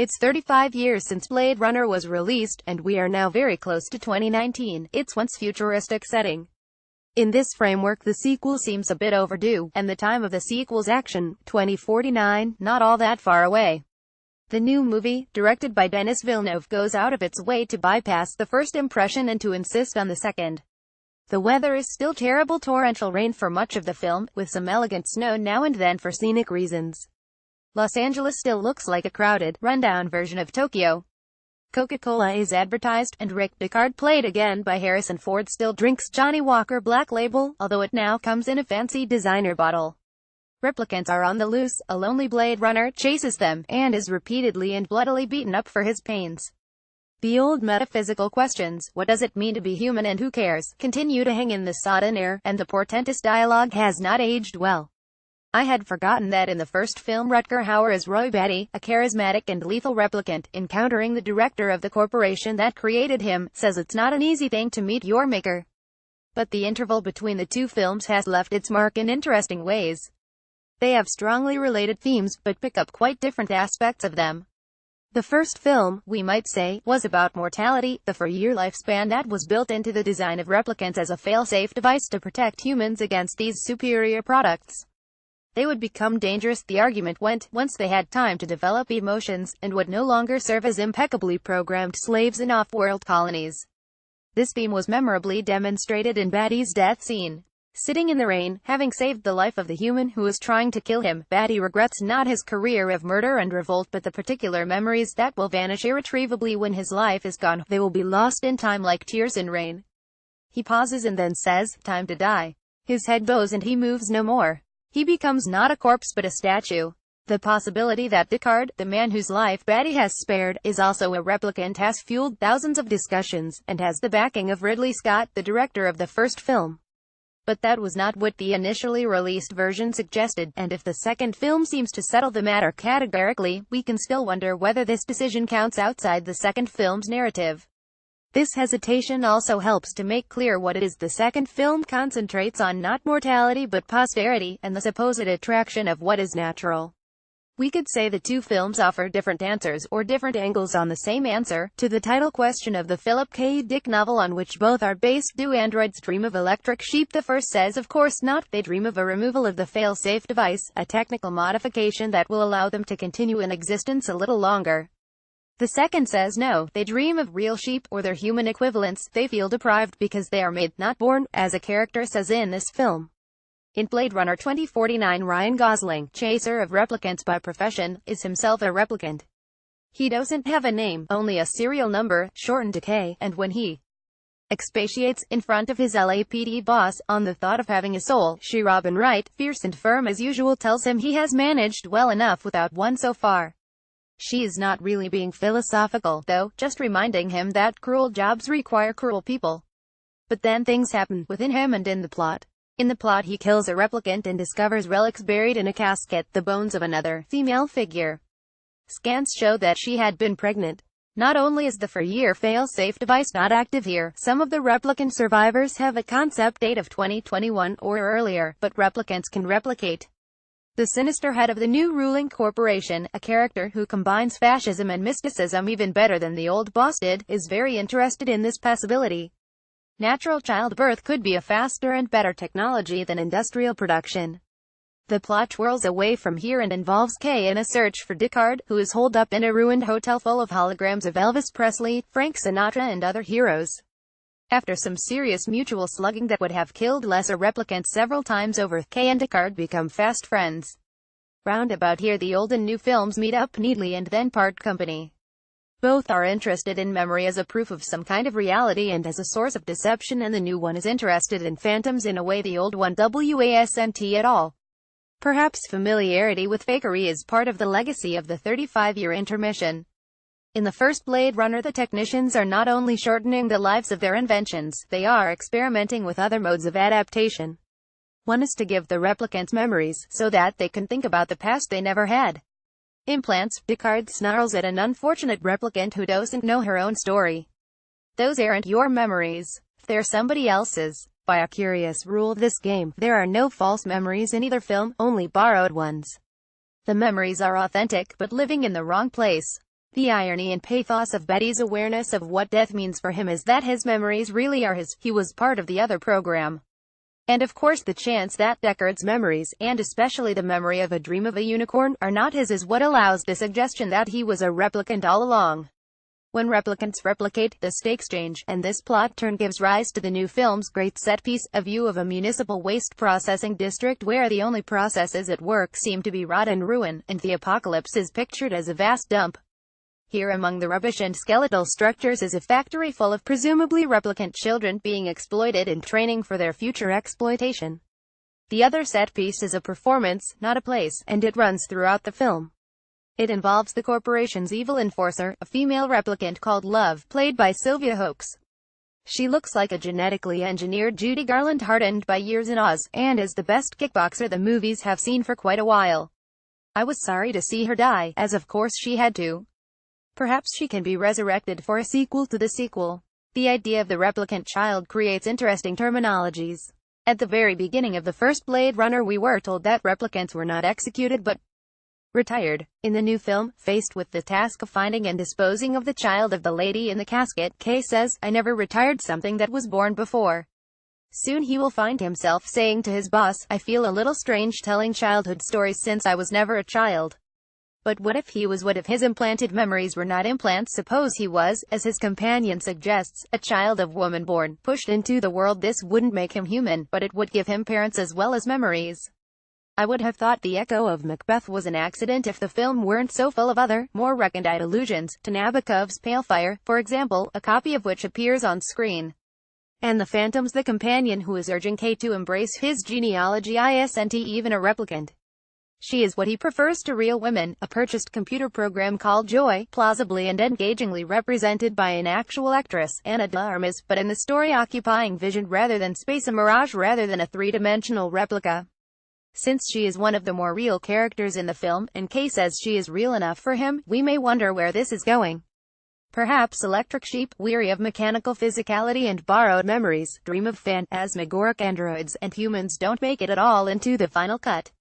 It's 35 years since Blade Runner was released, and we are now very close to 2019, its once futuristic setting. In this framework, the sequel seems a bit overdue, and the time of the sequel's action, 2049, not all that far away. The new movie, directed by Denis Villeneuve, goes out of its way to bypass the first impression and to insist on the second. The weather is still terrible torrential rain for much of the film, with some elegant snow now and then for scenic reasons. Los Angeles still looks like a crowded, rundown version of Tokyo. Coca-Cola is advertised, and Rick Deckard, played again by Harrison Ford, still drinks Johnny Walker Black Label, although it now comes in a fancy designer bottle. Replicants are on the loose, a lonely Blade Runner chases them, and is repeatedly and bloodily beaten up for his pains. The old metaphysical questions, what does it mean to be human and who cares, continue to hang in the sodden air, and the portentous dialogue has not aged well. I had forgotten that in the first film Rutger Hauer is Roy Batty, a charismatic and lethal replicant, encountering the director of the corporation that created him, says it's not an easy thing to meet your maker. But the interval between the two films has left its mark in interesting ways. They have strongly related themes, but pick up quite different aspects of them. The first film, we might say, was about mortality, the 4-year lifespan that was built into the design of replicants as a fail-safe device to protect humans against these superior products. They would become dangerous, the argument went, once they had time to develop emotions, and would no longer serve as impeccably programmed slaves in off-world colonies. This theme was memorably demonstrated in Batty's death scene. Sitting in the rain, having saved the life of the human who was trying to kill him, Batty regrets not his career of murder and revolt but the particular memories that will vanish irretrievably when his life is gone. They will be lost in time like tears in rain. He pauses and then says, "Time to die." His head bows and he moves no more. He becomes not a corpse but a statue. The possibility that Deckard, the man whose life Batty has spared, is also a replicant has fueled thousands of discussions, and has the backing of Ridley Scott, the director of the first film. But that was not what the initially released version suggested, and if the second film seems to settle the matter categorically, we can still wonder whether this decision counts outside the second film's narrative. This hesitation also helps to make clear what it is the second film concentrates on: not mortality but posterity, and the supposed attraction of what is natural. We could say the two films offer different answers, or different angles on the same answer, to the title question of the Philip K. Dick novel on which both are based. Do androids dream of electric sheep? The first says of course not. They dream of a removal of the fail-safe device, a technical modification that will allow them to continue in existence a little longer. The second says no, they dream of real sheep, or their human equivalents. They feel deprived because they are made, not born, as a character says in this film. In Blade Runner 2049, Ryan Gosling, chaser of replicants by profession, is himself a replicant. He doesn't have a name, only a serial number, shortened to K, and when he expatiates in front of his LAPD boss on the thought of having a soul, she, Robin Wright, fierce and firm as usual, tells him he has managed well enough without one so far. She is not really being philosophical, though, just reminding him that cruel jobs require cruel people. But then things happen, within him and in the plot. In the plot he kills a replicant and discovers relics buried in a casket, the bones of another, female figure. Scans show that she had been pregnant. Not only is the 4-year fail-safe device not active here, some of the replicant survivors have a concept date of 2021 or earlier, but replicants can replicate. The sinister head of the new ruling corporation, a character who combines fascism and mysticism even better than the old boss did, is very interested in this possibility. Natural childbirth could be a faster and better technology than industrial production. The plot twirls away from here and involves Kay in a search for Deckard, who is holed up in a ruined hotel full of holograms of Elvis Presley, Frank Sinatra and other heroes. After some serious mutual slugging that would have killed lesser replicants several times over, Kay and Deckard become fast friends. Roundabout here the old and new films meet up neatly and then part company. Both are interested in memory as a proof of some kind of reality and as a source of deception, and the new one is interested in phantoms in a way the old one wasn't at all. Perhaps familiarity with fakery is part of the legacy of the 35-year intermission. In the first Blade Runner, the technicians are not only shortening the lives of their inventions, they are experimenting with other modes of adaptation. One is to give the replicants memories, so that they can think about the past they never had. Implants. Deckard snarls at an unfortunate replicant who doesn't know her own story. Those aren't your memories. They're somebody else's. By a curious rule of this game, there are no false memories in either film, only borrowed ones. The memories are authentic, but living in the wrong place. The irony and pathos of Betty's awareness of what death means for him is that his memories really are his. He was part of the other program. And of course the chance that Deckard's memories, and especially the memory of a dream of a unicorn, are not his is what allows the suggestion that he was a replicant all along. When replicants replicate, the stakes change, and this plot turn gives rise to the new film's great set piece, a view of a municipal waste processing district where the only processes at work seem to be rot and ruin, and the apocalypse is pictured as a vast dump. Here among the rubbish and skeletal structures is a factory full of presumably replicant children being exploited and training for their future exploitation. The other set piece is a performance, not a place, and it runs throughout the film. It involves the corporation's evil enforcer, a female replicant called Love, played by Sylvia Hoeks. She looks like a genetically engineered Judy Garland hardened by years in Oz, and is the best kickboxer the movies have seen for quite a while. I was sorry to see her die, as of course she had to. Perhaps she can be resurrected for a sequel to the sequel. The idea of the replicant child creates interesting terminologies. At the very beginning of the first Blade Runner we were told that replicants were not executed but retired. In the new film, faced with the task of finding and disposing of the child of the lady in the casket, Kay says, "I never retired something that was born before." Soon he will find himself saying to his boss, "I feel a little strange telling childhood stories since I was never a child." But what if he was? What if his implanted memories were not implants? Suppose he was, as his companion suggests, a child of woman born, pushed into the world. This wouldn't make him human, but it would give him parents as well as memories. I would have thought the echo of Macbeth was an accident if the film weren't so full of other, more recondite allusions to Nabokov's Pale Fire, for example, a copy of which appears on screen. And the Phantom's the companion who is urging Kay to embrace his genealogy, isn't even a replicant. She is what he prefers to real women, a purchased computer program called Joy, plausibly and engagingly represented by an actual actress, Ana de Armas, but in the story occupying vision rather than space, a mirage rather than a three-dimensional replica. Since she is one of the more real characters in the film, and Kay says she is real enough for him, we may wonder where this is going. Perhaps Electric Sheep, weary of mechanical physicality and borrowed memories, dream of phantasmagoric androids, and humans don't make it at all into the final cut.